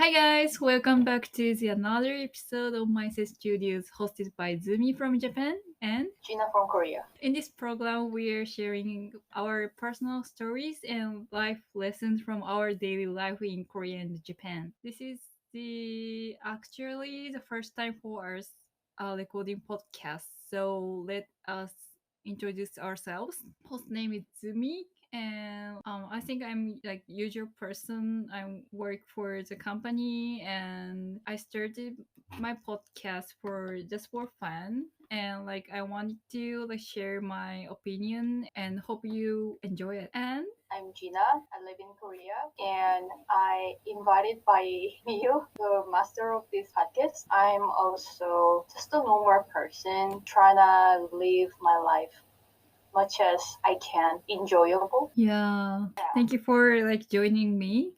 Hi guys, welcome back to the another episode of My Studios hosted by Zumi from Japan and Gina from Korea. in this program we are sharing our personal stories and life lessons from our daily life in Korea and Japan. This is the actually the first time for us recording podcast. So let us introduce ourselves. Host name is Zumi and I think I'm like usual person. I work for the company and I started my podcast for just for fun and like I wanted to like share my opinion and hope you enjoy it. And I'm Gina. I live in Korea and I invited by you, the master of this podcast. I'm also just a normal person trying to live my life much as I can, enjoyable. yeah, thank you for like joining me.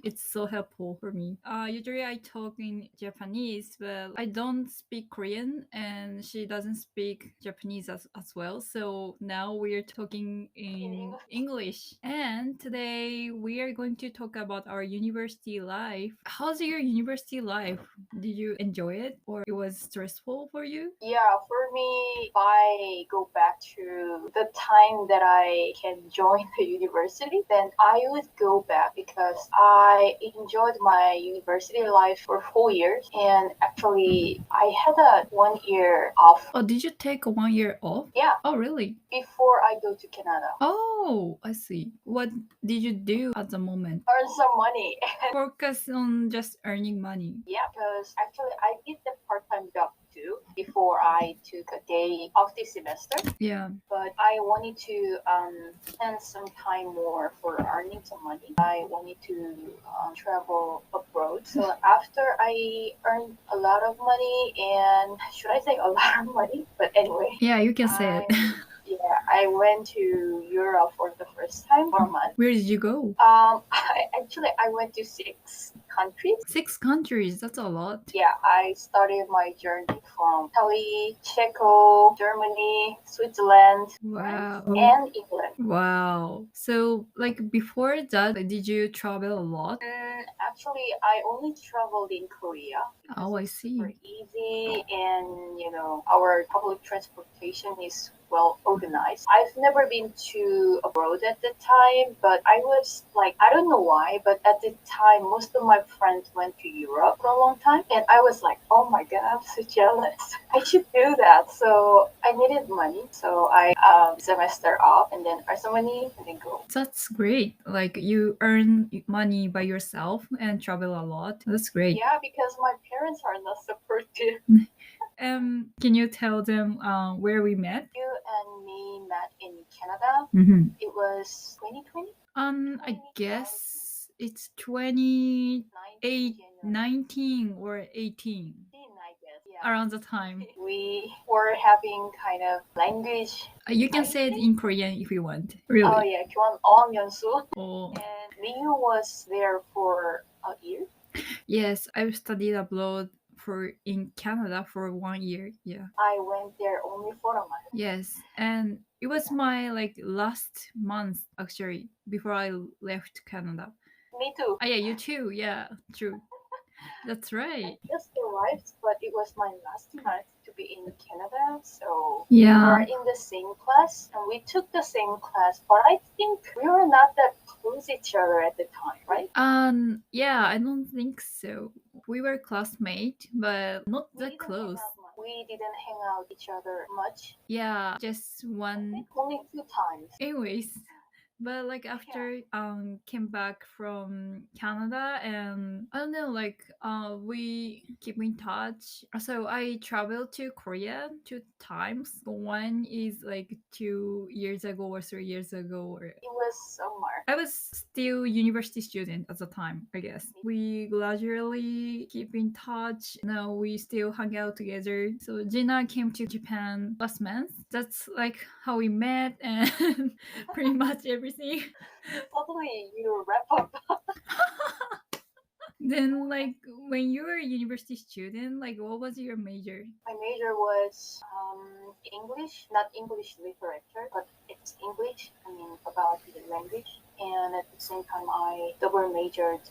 It's so helpful for me. Usually I talk in Japanese, but I don't speak Korean, and she doesn't speak Japanese as well. So now we are talking in English. And today we are going to talk about our university life. How's your university life? Did you enjoy it, or it was stressful for you? Yeah, for me, if I go back to the time that I can join the university, then I would go back because I enjoyed my university life for 4 years. And actually, I had a 1 year off. Oh, did you take a 1 year off? Yeah, Oh, really? before I go to Canada. Oh, I see. What did you do at the moment? Earn some money. Focus on just earning money. Yeah, because actually I did the part-time job too before I took a day off this semester. Yeah. But I wanted to spend some time more for earning some money. I wanted to travel abroad. So after I earned a lot of money, and should I say a lot of money? But anyway, Yeah, you can say it. yeah, I went to Europe for the first time for a month. Where did you go? I went to 6 countries. 6 countries. That's a lot. Yeah, I started my journey from Italy, Czech, Germany, Switzerland, Wow. and England. Wow. So, like before that, did you travel a lot? Actually, I only traveled in Korea because Oh, I it's see. super easy and our public transportation is well organized. I've never been to abroad at the time, but I was like, I don't know why, but at the time, most of my friends went to Europe for a long time, and I was like, oh my god, I'm so jealous. I should do that. So I needed money, so I semester off and then earn some money and then go. That's great. Like you earn money by yourself and travel a lot. That's great. Yeah, because my parents are not supportive. Can you tell them where we met? You and me met in Canada. Mm-hmm. It was 2020, I guess it's 28, 19 or 18 I guess. Yeah. around the time. We were having kind of language. You can say it in Korean if you want. Oh Really? yeah, 교환 어학연수. Oh, And Miyu was there for a year. yes, I've studied abroad for in Canada for 1 year. Yeah. I went there only for a month. Yes, and it was my like last month actually before I left Canada. Me too. Ah, yeah, you too. Yeah, true. That's right. I just arrived, but it was my last month to be in Canada. So Yeah. we were in the same class and we took the same class, but I think we were not that close each other at the time, right? Yeah, I don't think so. We were classmates, but not We that didn't close. hang out much. We didn't hang out each other much. Yeah, just I one. think only 2 times. Anyways, but like after came back from Canada and I don't know, like we keep in touch. So I traveled to Korea 2 times. One is like 2 years ago or 3 years ago, or It was summer. I was still university student at the time, I guess. We gradually keep in touch. Now we still hang out together. So Gina came to Japan last month. That's like how we met and pretty much everything. Suddenly you wrap up. Then like when you were a university student, like what was your major? My major was English, not English literature, but it's English. I mean, about the language. and at the same time, I double majored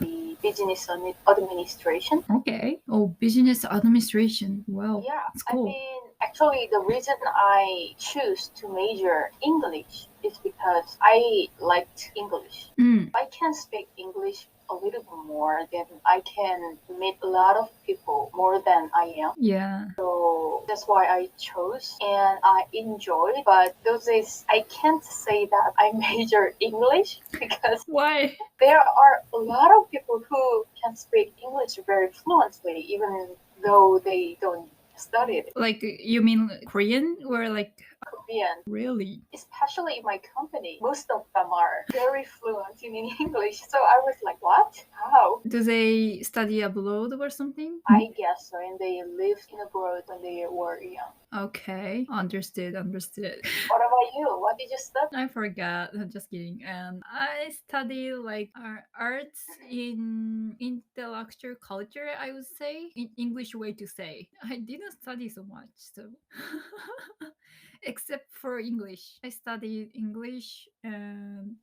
the business administration. Okay. Oh, business administration. Wow, Yeah, it's I cool. mean, actually, the reason I choose to major English is because I liked English. Mm, I can speak English a little bit more, then I can meet a lot of people more than I am. yeah. So that's why I chose and I enjoy. But those days, I can't say that I major English because Why? there are a lot of people who can speak English very fluently, even though they don't study it. Like, you mean Korean or like Korean, really? especially in my company, most of them are very fluent in English. So I was like, what? How? Do they study abroad or something? I guess so. And they lived in abroad when they were young. Okay, understood, understood. What about you? What did you study? I forgot. I'm just kidding. And I study like arts in intellectual culture. I would say in English way to say. I didn't study so much, so except for English. I studied English and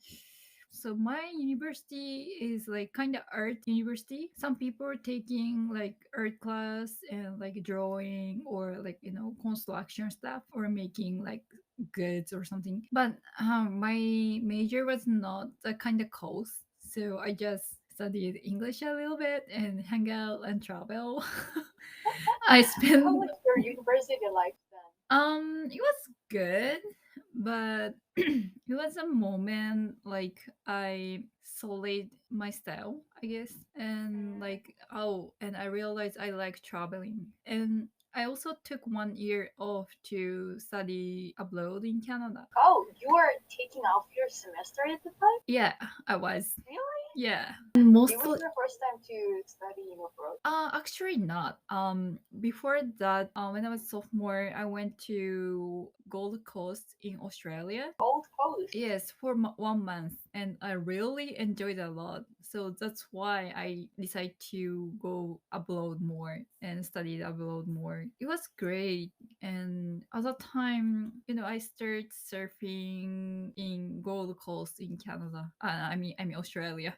so my university is like kind of art university. Some people are taking like art class and like drawing or like construction stuff or making like goods or something. But my major was not that kind of course, so I just studied English a little bit and hang out and travel. I How spent was your university life then? it was good, but it was a moment like I solid my style, I guess, and Mm. like and I realized I like traveling, and I also took 1 year off to study abroad in Canada. Oh, you were taking off your semester at the time? Yeah, I was. Really? Yeah, and It was mostly your first time to study in abroad? actually not. Before that, when I was sophomore, I went to Gold Coast in Australia. Gold Coast. Yes, for 1 month, and I really enjoyed it a lot. So that's why I decided to go abroad more and study abroad more. It was great, and at the time, I started surfing in Gold Coast in Canada. I mean Australia.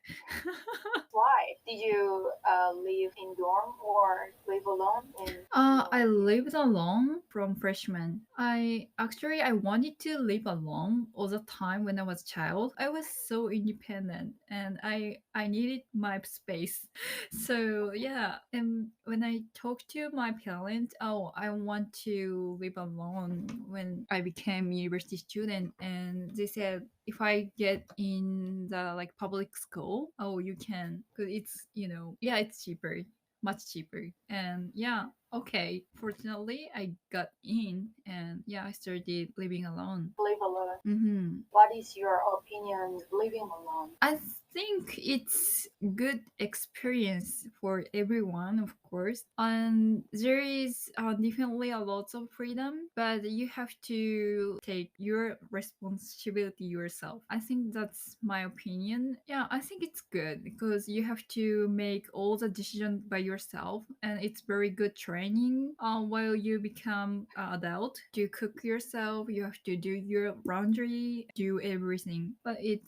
Why? Did you live in dorm or live alone in I your lived alone from freshman. I wanted to live alone all the time when I was a child. I was so independent and I needed my space. So yeah, and when I talked to my parents, oh, I want to live alone when I became university student, and they said if I get in the like public school, oh, you can, because yeah, it's cheaper, much cheaper. And yeah, okay, fortunately I got in, and yeah, I started living alone. live alone? Hmm. What is your opinion living alone? I think it's good experience for everyone, of course. And there is definitely a lot of freedom, but you have to take your responsibility yourself. I think that's my opinion. Yeah, I think it's good because you have to make all the decisions by yourself, and it's very good training. While you become adult, to cook yourself, you have to do your laundry, do everything. But it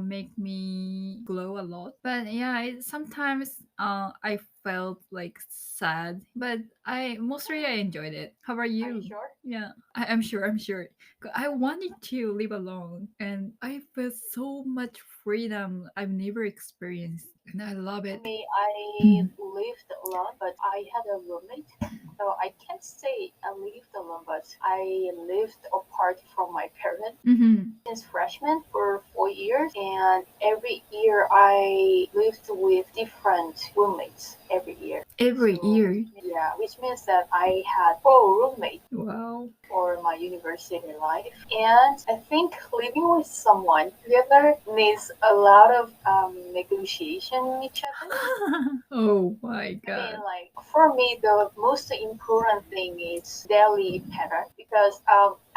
make me glow a lot. But yeah, sometimes I felt like sad, but I enjoyed it. How about Are you you? sure? Yeah, I'm sure. I'm sure. 'Cause I wanted to live alone, and I felt so much freedom I've never experienced, and I love it. Me, I lived alone, but I had a roommate. So I can't say I lived alone, but I lived apart from my parents Mm-hmm. since freshman for 4 years. And every year I lived with different roommates every year. Every So year. yeah, which means that I had four roommates Wow. for my university life. And I think living with someone together needs a lot of negotiation with each other. Oh my I mean, god. like for me, the most important thing is daily pattern because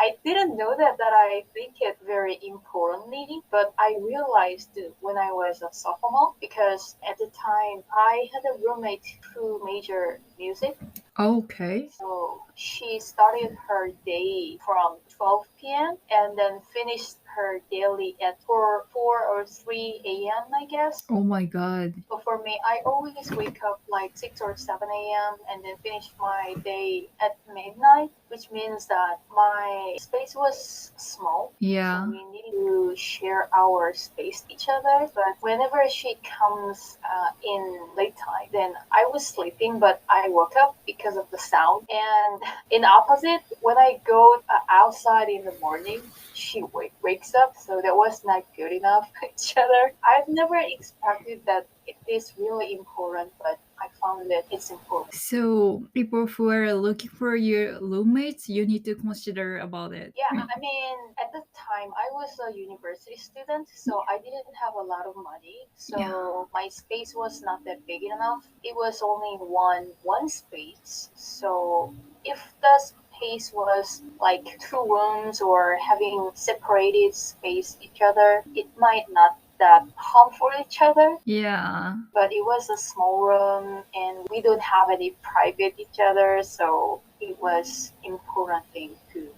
I didn't know that I think it very importantly, but I realized it when I was a sophomore because at the time I had a roommate who majored music. Okay. So she started her day from 12 p.m. and then finished her daily at 4 or 3 a.m., I guess. Oh my god. But for me, I always wake up like 6 or 7 a.m. and then finish my day at midnight, which means that my space was small. So Yeah. we needed to share our space with each other. But whenever she comes in late time, then I was sleeping, but I woke up because of the sound. And in opposite, when I go outside in the morning, she wakes up, so that was not good enough for each other. I've never expected that it is really important, but I found that it's important. So people who are looking for your roommates, you need to consider about it. Yeah, Right. I mean, at the time I was a university student, so I didn't have a lot of money. Yeah. So my space was not that big enough. It was only one space. So if the space was like two rooms or having separated space each other, it might not that harmful each other. Yeah. But it was a small room and we don't have any private each other, so it was important thing to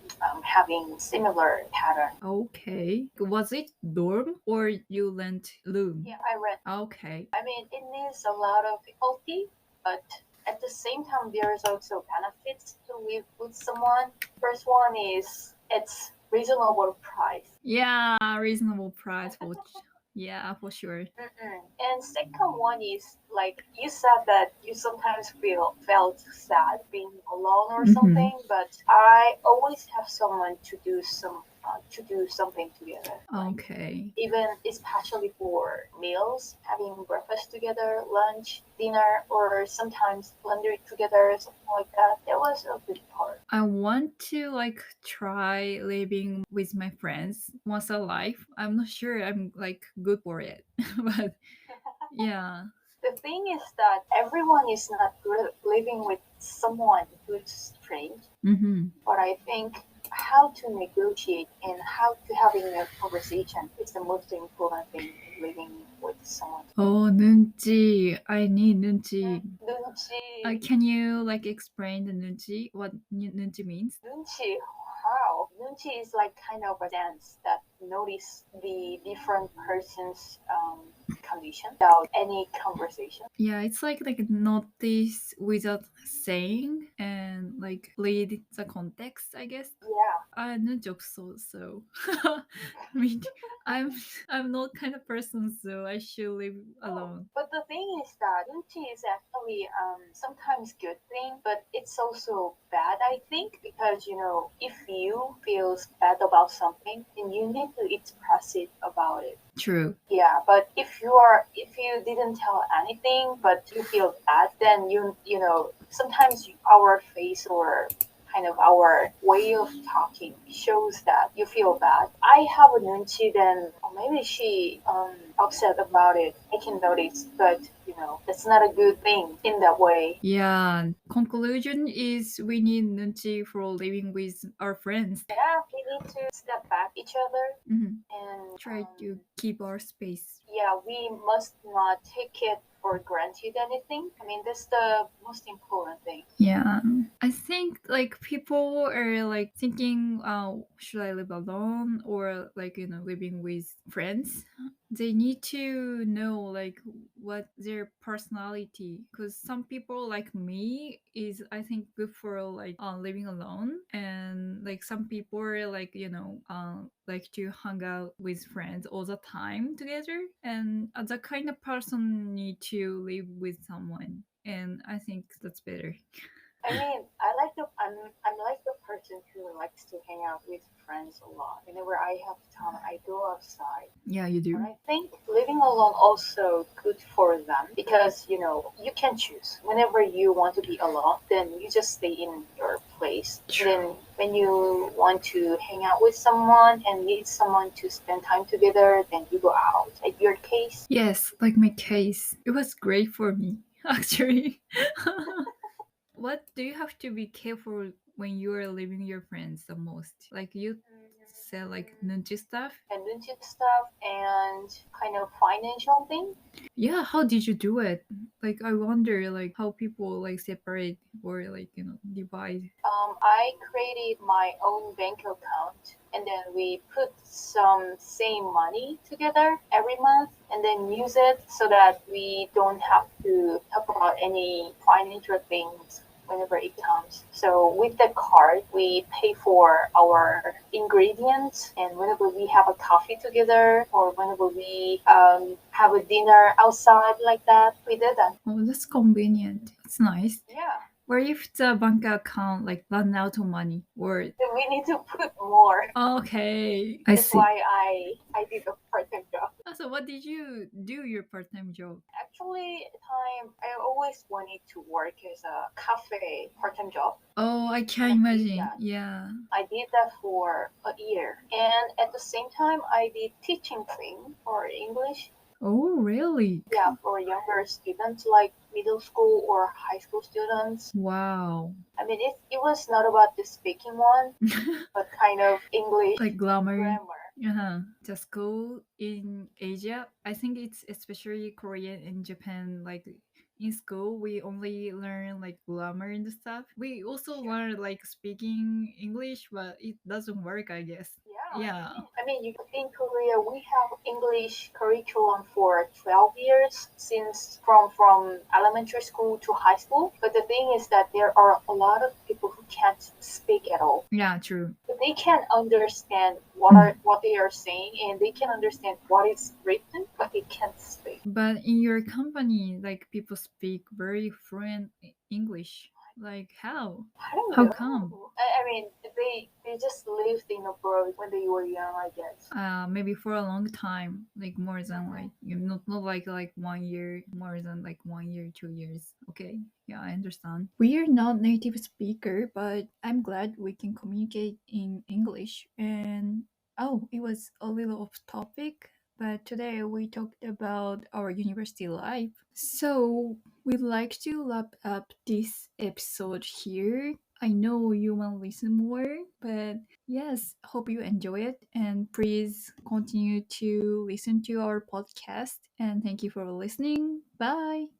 having similar pattern. Okay. Was it dorm or you rent room? Yeah, I read. Okay. I mean, it needs a lot of difficulty, but at the same time, there's also benefits to live with someone. First one is it's reasonable price. Yeah, reasonable price for yeah, for sure. Mm-mm. And second one is like you said that you sometimes felt sad being alone or Mm-hmm. something, but I always have someone to do something together. Like Okay. even especially for meals, having breakfast together, lunch, dinner, or sometimes laundry together, something like that. That was a good part. I want to like try living with my friends once a life. I'm not sure I'm like good for it. But yeah. The thing is that everyone is not good at living with someone who's strange. Mm-hmm. But I think how to negotiate and how to having a conversation is the most important thing in living with someone. Oh, nunchi. I need nunchi. Nunchi, Can you like explain the nunchi? What nunchi means? nunchi, how? Nunchi is like kind of a dance that notice the different person's condition without any conversation. Yeah, it's like notice without saying and like read the context, I guess. Yeah. nunchi 없어, so I mean, I'm I'm not kind of person, so I should live Oh, alone. but the thing is that Unchi is actually sometimes good thing, but it's also bad, I think, because if you feels bad about something, then you need to express it about it. True. Yeah, but if you didn't tell anything, but you feel bad, then sometimes our face or kind of our way of talking shows that you feel bad. I have a nunchi, then or maybe she upset about it. I can notice, but that's not a good thing in that way. Yeah. Conclusion is we need nunchi for living with our friends. Yeah, we need to step back each other Mhm. and Try to keep our space. yeah, we must not take it for granted anything. I mean, that's the most important thing. Yeah. I think like people are like thinking, should I live alone or like, living with friends? They need to know like what their personality, because some people like me is I think good for like living alone, and like some people are like like to hang out with friends all the time together, and the kind of person need to live with someone, and I think that's better. I mean, I'm like the person who likes to hang out with friends a lot. Whenever I have time, I go outside. Yeah, you But do. I think living alone also good for them because you can choose. Whenever you want to be alone, then you just stay in your place. And then True. when you want to hang out with someone and need someone to spend time together, then you go out. Like your case. Yes, like my case. It was great for me, actually. What do you have to be careful when you are leaving your friends the most? Like you said, like nunchi stuff. Tendency stuff and kind of financial thing. Yeah, how did you do it? Like I wonder, like how people like separate or like divide. I created my own bank account and then we put some same money together every month and then use it so that we don't have to talk about any financial things whenever it comes. So with the card, we pay for our ingredients, and whenever we have a coffee together or whenever we have a dinner outside like that, we did that. Oh, that's convenient. It's nice. Yeah. Or if the bank account like run out of money or So we need to put more. okay, I That's see. why I did a part-time job. So what did you do your part-time job? Actually, at the time I always wanted to work as a cafe part-time job. Oh, I And can I did imagine. that. Yeah. I did that for a year. And at the same time, I did teaching thing for English. Oh, really? Yeah, for younger students like middle school or high school students. Wow. I mean, it was not about the speaking one, but kind of English Like glamour. grammar. Uh-huh. The school in Asia, I think it's especially Korean and Japan. Like in school, we only learn like grammar and stuff. We also Sure. learn like speaking English, but it doesn't work, I guess. Yeah, Yeah. in Korea we have English curriculum for 12 years since from elementary school to high school. But the thing is that there are a lot of people who can't speak at all. Yeah, true. But they can understand what they are saying, and they can understand what is written, but they can't speak. But in your company, like people speak very fluent English. Like how? I don't How come? know. I mean, they just lived in abroad when they were young, I guess. Maybe for a long time, like more than Mhm. like not like 1 year, more than like 1 year, 2 years. Okay, yeah, I understand. We are not native speaker, but I'm glad we can communicate in English. And oh, it was a little off topic, but today we talked about our university life. So we'd like to wrap up this episode here. I know you want to listen more, but yes, hope you enjoy it. And please continue to listen to our podcast. And thank you for listening. Bye.